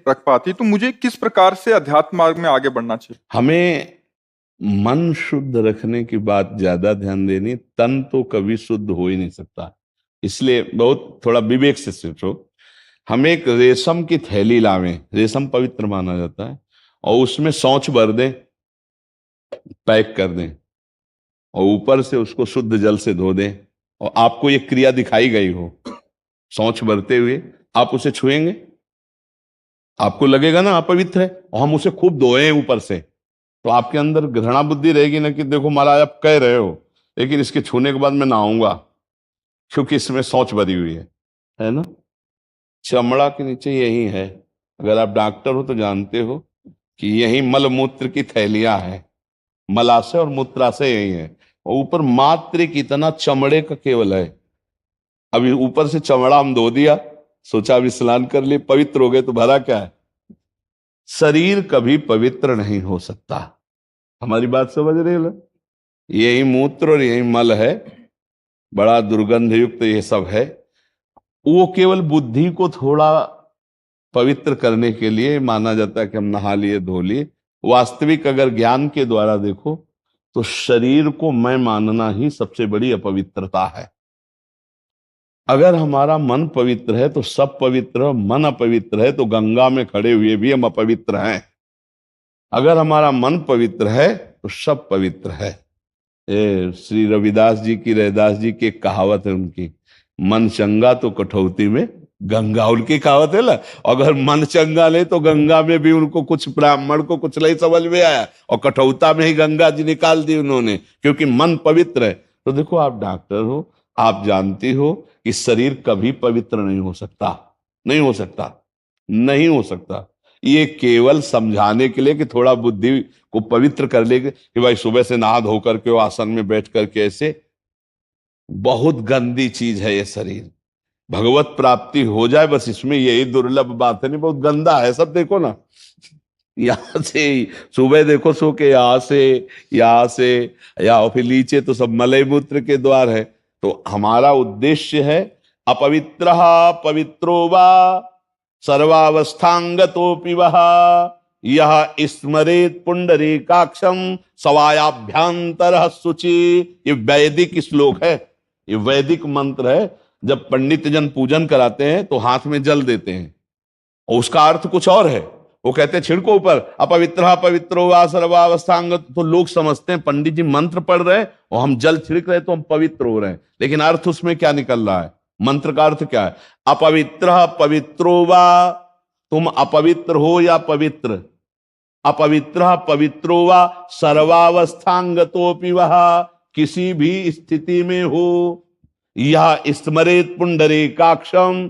रख पाती, तो मुझे किस प्रकार से अध्यात्म मार्ग में आगे बढ़ना चाहिए? हमें मन शुद्ध रखने की बात ज्यादा ध्यान देनी, तन तो कभी शुद्ध हो ही नहीं सकता। इसलिए बहुत थोड़ा विवेक से सोचो। हम एक रेशम की थैली लावें, रेशम पवित्र माना जाता है, और उसमें शौच भर दें, पैक कर दें, और ऊपर से उसको शुद्ध जल से धो दें, और आपको ये क्रिया दिखाई गई हो शौच भरते हुए, आप उसे छुएंगे? आपको लगेगा ना अपवित्र है। और हम उसे खूब धोए ऊपर से, तो आपके अंदर घृणा बुद्धि रहेगी ना कि देखो महाराज आप कह रहे हो, लेकिन इसके छूने के बाद मैं नहाऊंगा, क्योंकि इसमें शौच भरी हुई है ना। चमड़ा के नीचे यही है। अगर आप डॉक्टर हो तो जानते हो कि यही मल मूत्र की थैलियां हैं, मलाशय और मूत्राशय यही है, और ऊपर मात्र कितना चमड़े का केवल है। अभी ऊपर से चमड़ा हम धो दिया, सोचा अभी स्नान कर लिए, पवित्र हो गए, तो भरा क्या है? शरीर कभी पवित्र नहीं हो सकता। हमारी बात समझ रहे हो? यही मूत्र और यही मल है, बड़ा दुर्गंध युक्त ये सब है। वो केवल बुद्धि को थोड़ा पवित्र करने के लिए माना जाता है कि हम नहा लिए धो लिए। वास्तविक अगर ज्ञान के द्वारा देखो तो शरीर को मैं मानना ही सबसे बड़ी अपवित्रता है। अगर हमारा मन पवित्र है तो सब पवित्र, मन अपवित्र है तो गंगा में खड़े हुए भी हम अपवित्र हैं। अगर हमारा मन पवित्र है तो सब पवित्र है। श्री रविदास जी की, रैदास जी की एक कहावत है उनकी, मन चंगा तो कठौती में गंगा, उनकी कहावत है ना। अगर मन चंगा ले तो गंगा में भी उनको कुछ, ब्राह्मण को कुछ नहीं समझ में आया, और कठौता में ही गंगा जी निकाल दी उन्होंने, क्योंकि मन पवित्र है। तो देखो आप डॉक्टर हो, आप जानती हो कि शरीर कभी पवित्र नहीं हो सकता, नहीं हो सकता, नहीं हो सकता। ये केवल समझाने के लिए कि थोड़ा बुद्धि को पवित्र कर ले कि भाई सुबह से नहा धो करके वो आसन में बैठ करके, ऐसे बहुत गंदी चीज है ये शरीर। भगवत प्राप्ति हो जाए बस, इसमें यही दुर्लभ बात है। नहीं, बहुत गंदा है सब। देखो ना, यहां से सुबह देखो सो के, यहाँ से या फिर नीचे तो सब मलय मूत्र के द्वार है। तो हमारा उद्देश्य है अपवित्र पवित्रो वा सर्वावस्थांगतोपि वह यह स्मरेत पुंडरीकाक्षम सवायाभ्यांतर शुचि। ये वैदिक श्लोक है, ये वैदिक मंत्र है। जब पंडित जन पूजन कराते हैं तो हाथ में जल देते हैं, और उसका अर्थ कुछ और है। वो कहते हैं छिड़को ऊपर, अपवित्र पवित्रो वा सर्वावस्थांग। तो लोग समझते हैं पंडित जी मंत्र पढ़ रहे हैं और हम जल छिड़क रहे हैं तो हम पवित्र हो रहे हैं, लेकिन अर्थ उसमें क्या निकल रहा है? मंत्र का अर्थ क्या है? अपवित्र पवित्रो वा, तुम अपवित्र हो या पवित्र, अपवित्र पवित्रो वा सर्वावस्थांगतोपि वह, किसी भी स्थिति में हो। यह स्मरेत पुंडरीकाक्षम,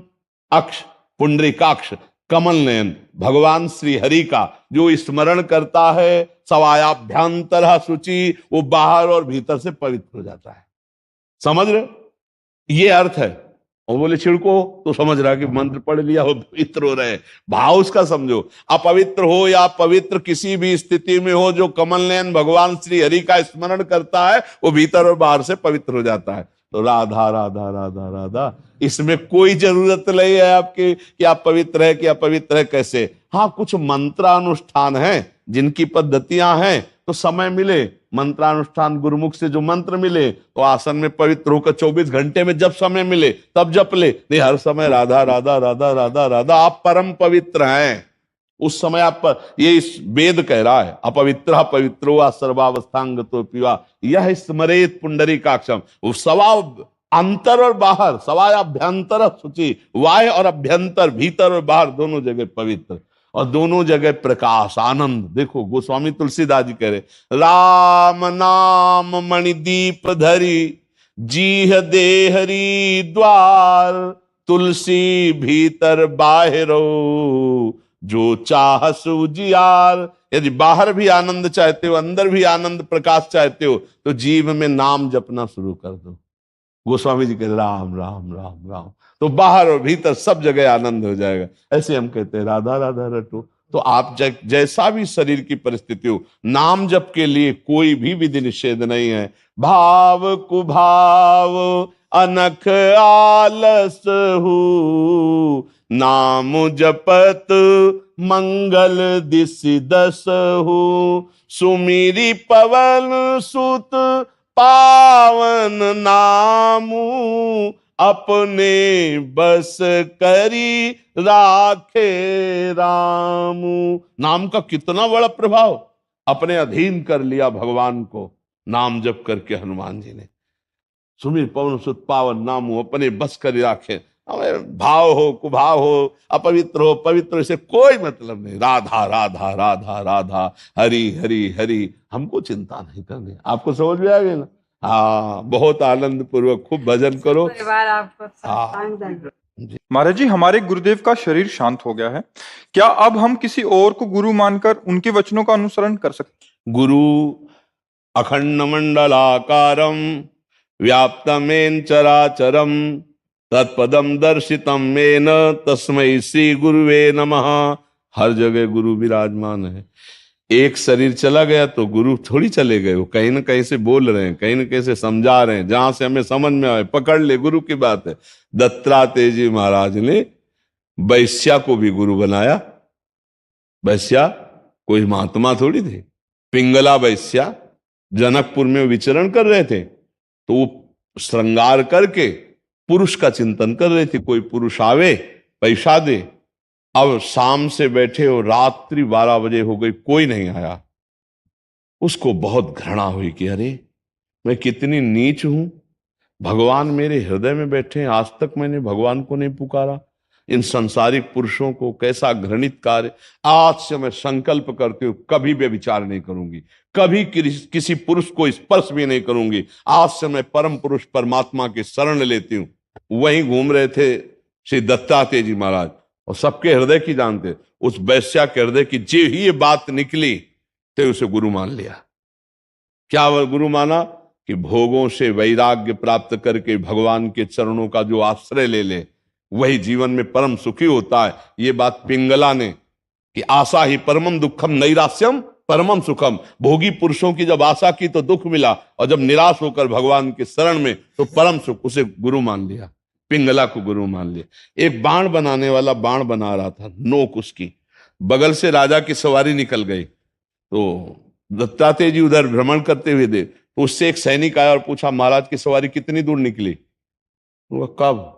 अक्ष पुंडरीकाक्ष कमल नयन भगवान श्री हरि का जो स्मरण करता है, सवायाभ्यांतर शुचि, वो बाहर और भीतर से पवित्र हो जाता है। समझ रहे? ये अर्थ है। और बोले छिड़को, तो समझ रहा कि मंत्र पढ़ लिया हो, पवित्र हो रहे। भाव उसका समझो। अपवित्र हो या पवित्र, किसी भी स्थिति में हो, जो कमल नयन भगवान श्री हरि का स्मरण करता है वो भीतर और बाहर से पवित्र हो जाता है। तो राधा राधा राधा राधा, इसमें कोई जरूरत नहीं है आपकी कि आप पवित्र है कि अपवित्र है कैसे। हाँ, कुछ मंत्रानुष्ठान है जिनकी पद्धतियां हैं, तो समय मिले मंत्रानुष्ठान गुरुमुख से जो मंत्र मिले तो आसन में पवित्र होकर 24 घंटे में जब समय मिले तब जप ले। नहीं, हर समय राधा राधा राधा राधा राधा, आप परम पवित्र हैं। उस समय आप पर, ये इस वेद कह रहा है अपवित्र पवित्रो वा सर्वावस्थांगतो पिवा यह स्मरेत पुंडरीकाक्षम। वो सवा अंतर और बाहर, सवायाभ्यंतर शुचि, वाय और अभ्यंतर, भीतर और बाहर दोनों जगह पवित्र, और दोनों जगह प्रकाश आनंद। देखो गोस्वामी तुलसीदास जी कह रहे, राम नाम मणिदीप धरी जीह देहरी द्वार, तुलसी भीतर बाहरो जो चाह सुजियार। यदि बाहर भी आनंद चाहते हो, अंदर भी आनंद प्रकाश चाहते हो, तो जीव में नाम जपना शुरू कर दो। गोस्वामी जी कहते राम राम राम राम, तो बाहर और भीतर सब जगह आनंद हो जाएगा। ऐसे हम कहते हैं राधा राधा रटो। तो आप जैसा भी शरीर की परिस्थिति हो, नाम जप के लिए कोई भी विधि निषेध नहीं है। भाव कुभाव अनख आलस हु नाम जपत मंगल दिस दसहु, सुमिरी पवन सुत पावन नामु, अपने बस करी राखे रामू। नाम का कितना बड़ा प्रभाव, अपने अधीन कर लिया भगवान को नाम जप करके हनुमान जी ने। सुमिर पवन सुत पावन नामू, अपने बस कर राखे। हमें भाव हो कुभाव हो, अपवित्र हो पवित्र, से कोई मतलब नहीं। राधा राधा राधा राधा, हरि हरि हरि, हमको चिंता नहीं करनी। आपको समझ में आ गया ना? हाँ, बहुत आनंद पूर्वक खूब भजन करो। परिवार आपको महाराज जी, हमारे गुरुदेव का शरीर शांत हो गया है, क्या अब हम किसी और को गुरु मानकर उनके वचनों का अनुसरण कर सकते? गुरु अखंड मंडलाकारम व्याप्तमेन चराचरम तत्पदम दर्शितम मेन तस्मै श्री गुरुवे नमः। हर जगह गुरु विराजमान है। एक शरीर चला गया तो गुरु थोड़ी चले गए, वो कहीं ना कहीं से बोल रहे हैं, कहीं ना कहीं से समझा रहे हैं, जहां से हमें समझ में आए पकड़ ले, गुरु की बात है। दत्तात्रेय जी महाराज ने वैश्या को भी गुरु बनाया। वैश्या कोई महात्मा थोड़ी थे। पिंगला वैश्या जनकपुर में विचरण कर रहे थे, तो वो श्रृंगार करके पुरुष का चिंतन कर रहे थे, कोई पुरुष आवे पैसा दे। अब शाम से बैठे और रात्रि 12 बजे हो गई, कोई नहीं आया। उसको बहुत घृणा हुई कि अरे मैं कितनी नीच हूं, भगवान मेरे हृदय में बैठे हैं, आज तक मैंने भगवान को नहीं पुकारा। इन संसारिक पुरुषों को कैसा घृणित कार्य। आज से मैं संकल्प करती हूं कभी व्यभिचार नहीं करूंगी, कभी किसी पुरुष को स्पर्श भी नहीं करूंगी। आज से मैं परम पुरुष परमात्मा की शरण लेती हूं। वहीं घूम रहे थे श्री दत्तात्रेय जी महाराज, और सबके हृदय की जानते। उस वैश्या के हृदय की जी ही ये बात निकली तो उसे गुरु मान लिया। क्या वह गुरु माना? कि भोगों से वैराग्य प्राप्त करके भगवान के चरणों का जो आश्रय ले ले, वही जीवन में परम सुखी होता है। ये बात पिंगला ने, कि आशा ही परमम दुखम नैराश्यम परमम सुखम। भोगी पुरुषों की जब आशा की तो दुख मिला, और जब निराश होकर भगवान के शरण में तो परम सुख। उसे गुरु मान लिया, पिंगला को गुरु मान लिया। एक बाण बनाने वाला बाण बना रहा था, नोक उसकी, बगल से राजा की सवारी निकल गई, तो दत्तात्रेय जी उधर भ्रमण करते हुए दे, तो उससे एक सैनिक आया और पूछा, महाराज की सवारी कितनी दूर निकली? वो कब?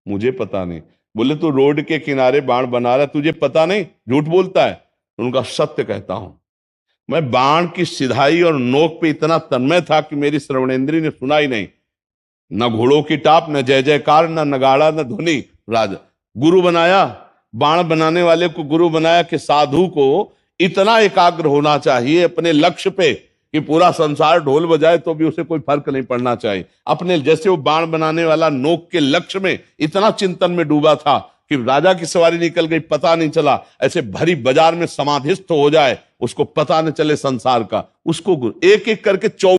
मुझे पता नहीं। बोले तू रोड के किनारे बाण बना रहा है, तुझे पता नहीं, झूठ बोलता है। उनका सत्य कहता हूं, मैं बाण की सिधाई और नोक पे इतना तन्मय था कि मेरी श्रवणेंद्री ने सुना ही नहीं। न घोड़ों की टाप, न जय जयकार, न नगाड़ा, न ध्वनि। राजा गुरु बनाया, बाण बनाने वाले को गुरु बनाया कि साधु को इतना एकाग्र होना चाहिए अपने लक्ष्य पे कि पूरा संसार ढोल बजाए तो भी उसे कोई फर्क नहीं पड़ना चाहिए। अपने जैसे वो बाण बनाने वाला नोक के लक्ष्य में इतना चिंतन में डूबा था कि राजा की सवारी निकल गई, पता नहीं चला। ऐसे भरी बाजार में समाधिस्थ हो जाए, उसको पता न चले संसार का। उसको एक एक करके